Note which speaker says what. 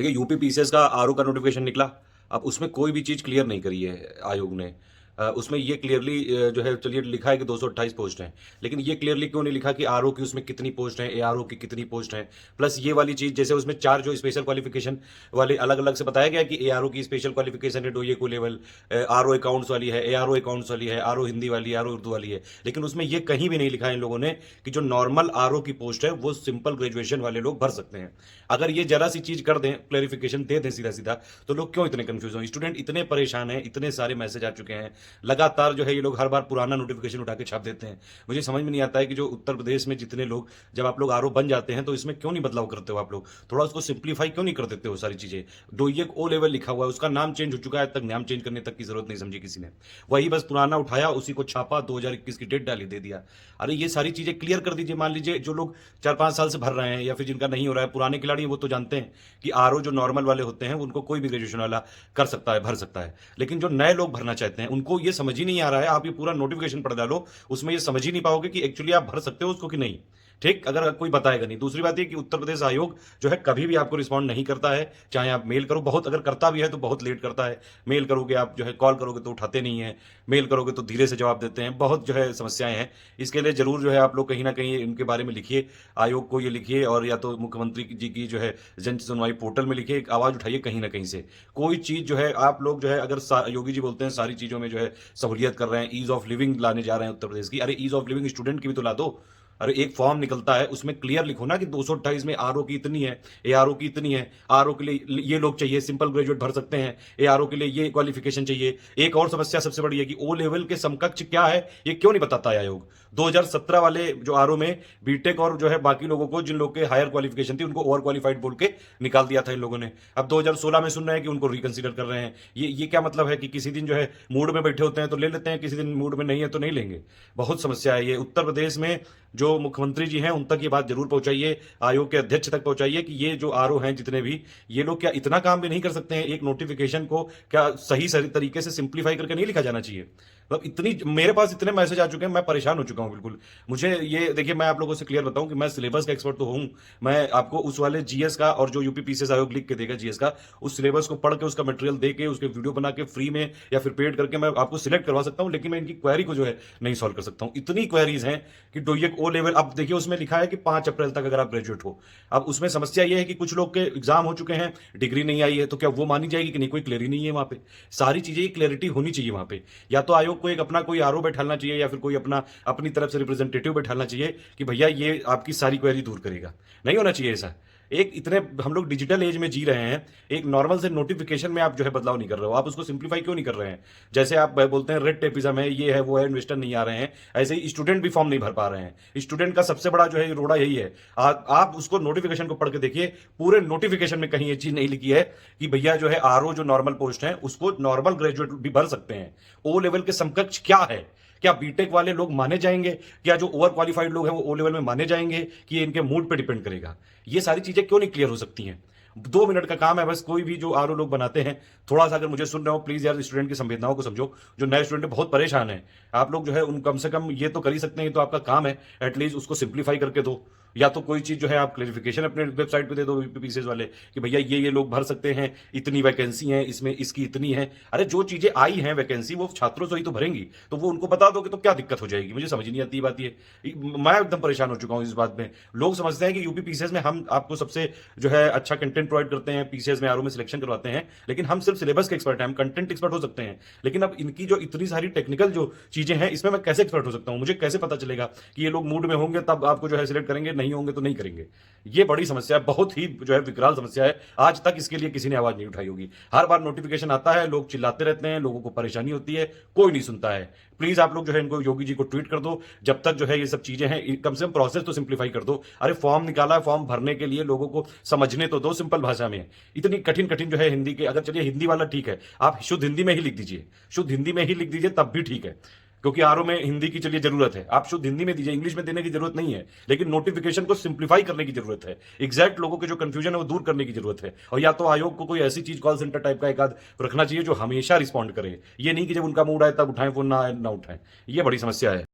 Speaker 1: देखिए UP PCS का RO का नोटिफिकेशन निकला। अब उसमें कोई भी चीज़ क्लियर नहीं करी है आयोग ने। उसमें ये क्लियरली जो है चलिए लिखा है कि 228 पोस्ट हैं, लेकिन ये क्लियरली क्यों नहीं लिखा कि आरओ की उसमें कितनी पोस्ट हैं, एआरओ की कितनी पोस्ट हैं। प्लस ये वाली चीज़ जैसे उसमें 4 जो स्पेशल क्वालिफिकेशन वाले अलग-अलग से बताया गया है कि एआरओ की स्पेशल क्वालिफिकेशन है डोईको लेवल, आरओ अकाउंट्स वाली है, एआरओ अकाउंट्स वाली है, आरओ हिंदी वाली है, आरओ उर्दू वाली है। लेकिन उसमें ये कहीं भी नहीं लिखा है इन लोगों ने कि जो नॉर्मल आरओ की पोस्ट है वो सिंपल ग्रेजुएशन वाले लोग भर सकते हैं। अगर ये जरा सी चीज़ कर दें, क्लैरिफिकेशन दे दें सीधा-सीधा, तो लोग क्यों इतने कन्फ्यूज़ हों? स्टूडेंट इतने परेशान हैं, इतने सारे मैसेज आ चुके हैं, लगातार जो है ये लोग हर बार पुराना नोटिफ़िकेशन उठा के छाप देते हैं। मुझे समझ में नहीं आता है कि जो उत्तर प्रदेश में जितने लोग जब आप लोग आरओ बन जाते हैं, तो इसमें क्यों नहीं बदलाव करते हो आप लोग? थोड़ा उसको सिम्प्लीफाई क्यों नहीं कर देते हो सारी चीज़ें? डोईएक ओ लेवल लिखा हुआ है, उसका नाम चेंज हो चुका है, आज तक नाम चेंज करने तक की ज़रूरत नहीं समझी किसी ने। वही बस पुराना उठाया, उसी को छापा, 2021 की डेट डाली, दे दिया। अरे ये सारी चीज़ें क्लियर कर दीजिए। मान लीजिए जो लोग 4-5 साल से भर रहे हैं या फिर जिनका नहीं हो रहा है, पुराने खिलाड़ी हैं, वो तो जानते हैं कि आरओ जो नॉर्मल वाले होते हैं, उनको कोई भी ग्रेजुएशन वाला कर सकता है, भर सकता है। लेकिन जो नए लोग भरना चाहते हैं, उनको ये समझ ही नहीं आ रहा है। आप ये पूरा नोटिफ़िकेशन पढ़ डालो, उसमें ये समझ ही नहीं पाओगे कि एक्चुअली आप भर सकते हो उसको कि नहीं। ठीक? अगर कोई बताएगा नहीं। दूसरी बात ये कि उत्तर प्रदेश आयोग जो है कभी भी आपको रिस्पॉन्ड नहीं करता है, चाहे आप मेल करो, बहुत अगर करता भी है तो बहुत लेट करता है। मेल करोगे आप जो है, कॉल करोगे तो उठाते नहीं हैं, मेल करोगे तो धीरे से जवाब देते हैं, बहुत जो है समस्याएँ हैं। इसके लिए ज़रूर जो है आप लोग कहीं न कहीं इनके बारे में लिखिए, आयोग को ये लिखिए और या तो मुख्यमंत्री जी की जो है जन सुनवाई पोर्टल में लिखिए, एक आवाज़ उठाइए कहीं न कहीं से। कोई चीज़ जो है आप लोग जो है अगर सा योगी जी बोलते हैं सारी चीज़ों में जो है सहूलियत कर रहे हैं, ईज़ ऑफ लिविंग लाने जा रहे हैं उत्तर प्रदेश की। अरे ईज़ ऑफ लिविंग स्टूडेंट की भी तो ला दो। अरे एक फॉर्म निकलता है, उसमें क्लियर लिखो ना कि 228 में आरओ की इतनी है, एआरओ की इतनी है, आरओ के लिए ये लोग चाहिए, सिंपल ग्रेजुएट भर सकते हैं, एआरओ के लिए ये क्वालिफिकेशन चाहिए। एक और समस्या सबसे बड़ी है कि ओ लेवल के समकक्ष क्या है, ये क्यों नहीं बताता है आयोग? 2017 वाले जो आरओ में बीटेक और जो है बाकी लोगों को, जिन लोग के हायर क्वालिफिकेशन थी, उनको ओवर क्वालिफाइड बोल के निकाल दिया था इन लोगों ने। अब 2016 में सुन रहे हैं कि उनको रिकंसीडर कर रहे हैं। ये क्या मतलब है कि किसी दिन जो है मूड में बैठे होते हैं तो ले लेते हैं, किसी दिन मूड में नहीं है तो नहीं लेंगे। बहुत समस्या है ये उत्तर प्रदेश में। जो मुख्यमंत्री जी हैं उन तक ये बात जरूर पहुंचाइए, आयोग के अध्यक्ष तक पहुंचाइए कि ये जो आरओ हैं जितने भी, ये लोग क्या इतना काम भी नहीं कर सकते हैं? एक नोटिफिकेशन को क्या सही सही तरीके से सिंप्लीफाई करके नहीं लिखा जाना चाहिए? मतलब इतनी मेरे पास इतने मैसेज आ चुके हैं, मैं परेशान हो चुका हूं बिल्कुल। मुझे ये देखिए, मैं आप लोगों से क्लियर बताऊं कि मैं सिलेबस का एक्सपर्ट तो हूं। मैं आपको उस वाले जीएस का और जो यूपी पीसीएस आयोग लिख के देगा जीएस का, उस सिलेबस को पढ़ के उसका मटेरियल दे के उसके वीडियो बना के फ्री में या फिर पेड करके मैं आपको सिलेक्ट करवा सकता हूं, लेकिन मैं इनकी क्वेरी को जो है नहीं सॉल्व कर सकता हूं। इतनी क्वेरीज हैं कि डोईएक ओ लेवल, अब देखिए उसमें लिखा है कि 5 अप्रैल तक अगर आप ग्रेजुएट हो। अब उसमें समस्या ये है कि कुछ लोग के एग्जाम हो चुके हैं, डिग्री नहीं आई है, तो क्या वो मानी जाएगी कि नहीं? कोई क्लियरिटी नहीं है वहां पे। सारी चीजें क्लियरिटी होनी चाहिए वहां पे। या तो आयोग को एक अपना कोई आरओ बैठाना चाहिए या फिर कोई अपना अपनी तरफ से रिप्रेजेंटेटिव बैठाना चाहिए कि भैया ये आपकी सारी क्वेरी दूर करेगा। नहीं होना चाहिए ऐसा। एक इतने हम लोग डिजिटल एज में जी रहे हैं, एक नॉर्मल से नोटिफिकेशन में आप जो है बदलाव नहीं कर रहे हो, आप उसको सिंप्लीफाई क्यों नहीं कर रहे हैं? जैसे आप बोलते हैं रेड टेपिज्म है, ये है वो है, इन्वेस्टर नहीं आ रहे हैं, ऐसे ही स्टूडेंट भी फॉर्म नहीं भर पा रहे हैं। स्टूडेंट का सबसे बड़ा जो है रोड़ा यही है। आप उसको नोटिफिकेशन को पढ़ के देखिए, पूरे नोटिफिकेशन में कहीं ये चीज नहीं लिखी है कि भैया जो है आरओ जो नॉर्मल पोस्ट है उसको नॉर्मल ग्रेजुएट भी भर सकते हैं। ओ लेवल के समकक्ष क्या है? क्या बीटेक वाले लोग माने जाएंगे? क्या जो ओवर क्वालिफाइड लोग हैं वो ओ लेवल में माने जाएंगे? कि ये इनके मूड पे डिपेंड करेगा? ये सारी चीजें क्यों नहीं क्लियर हो सकती हैं? 2 मिनट का काम है बस। कोई भी जो आरओ लोग बनाते हैं, थोड़ा सा अगर मुझे सुन रहे हो, प्लीज यार स्टूडेंट की संवेदनाओं को समझो। जो नए स्टूडेंट बहुत परेशान है, आप लोग जो है उन कम से कम ये तो कर ही सकते हैं, ये तो आपका काम है, एटलीस्ट उसको सिंप्लीफाई करके दो। या तो कोई चीज जो है आप क्लेरिफिकेशन अपने वेबसाइट पे दे दो पीसीएस वाले कि भैया ये लोग भर सकते हैं, इतनी वैकेंसी है, इसमें इसकी इतनी है। अरे जो चीजें आई हैं वैकेंसी, वो छात्रों से ही तो भरेंगी, तो वो उनको बता दोगे तो क्या दिक्कत हो जाएगी? मुझे समझ नहीं आती बात ये। मैं एकदम परेशान हो चुका हूं इस बात में। लोग समझते हैं कि यूपी पीसीएस में हम आपको सबसे जो है अच्छा कंटेंट प्रोवाइड करते हैं, पीसीएस में आरओ में सिलेक्शन करवाते हैं, लेकिन हम सिर्फ सिलेबस के एक्सपर्ट हैं, हम कंटेंट एक्सपर्ट हो सकते हैं। लेकिन अब इनकी जो इतनी सारी टेक्निकल जो चीजें हैं, इसमें मैं कैसे एक्सपर्ट हो सकता हूं? मुझे कैसे पता चलेगा कि ये लोग मूड में होंगे तब आपको जो है सिलेक्ट करेंगे, नहीं होंगे तो नहीं करेंगे? ये बड़ी समस्या है, बहुत ही जो है विकराल समस्या है। आज तक इसके लिए किसी ने आवाज नहीं उठाई होगी। हर बार नोटिफिकेशन आता है, लोग चिल्लाते रहते हैं, लोगों को परेशानी होती है, कोई नहीं सुनता है। प्लीज आप लोग जो है इनको, योगी जी को ट्वीट कर दो, जब तक जो है ये सब चीजें हैं, कम से कम प्रोसेस तो सिंप्लीफाई कर दो। अरे फॉर्म निकाला है, फॉर्म भरने के लिए लोगों को समझने तो दो सिंपल भाषा में। इतनी कठिन कठिन जो है हिंदी के, अगर चलिए हिंदी वाला ठीक है, आप शुद्ध हिंदी में ही लिख दीजिए, शुद्ध हिंदी में ही लिख दीजिए, तब भी ठीक है। क्योंकि आरओ में हिंदी की चलिए जरूरत है, आप शुद्ध हिंदी में दीजिए, इंग्लिश में देने की जरूरत नहीं है। लेकिन नोटिफिकेशन को सिंप्लीफाई करने की जरूरत है, एग्जैक्ट लोगों के जो कंफ्यूजन है वो दूर करने की जरूरत है। और या तो आयोग को कोई ऐसी चीज कॉल सेंटर टाइप का एक आध रखना चाहिए जो हमेशा रिस्पॉन्ड करे, ये नहीं कि जब उनका मूड आए तब उठाएं फोन, ना आए ना उठाएं। ये बड़ी समस्या है।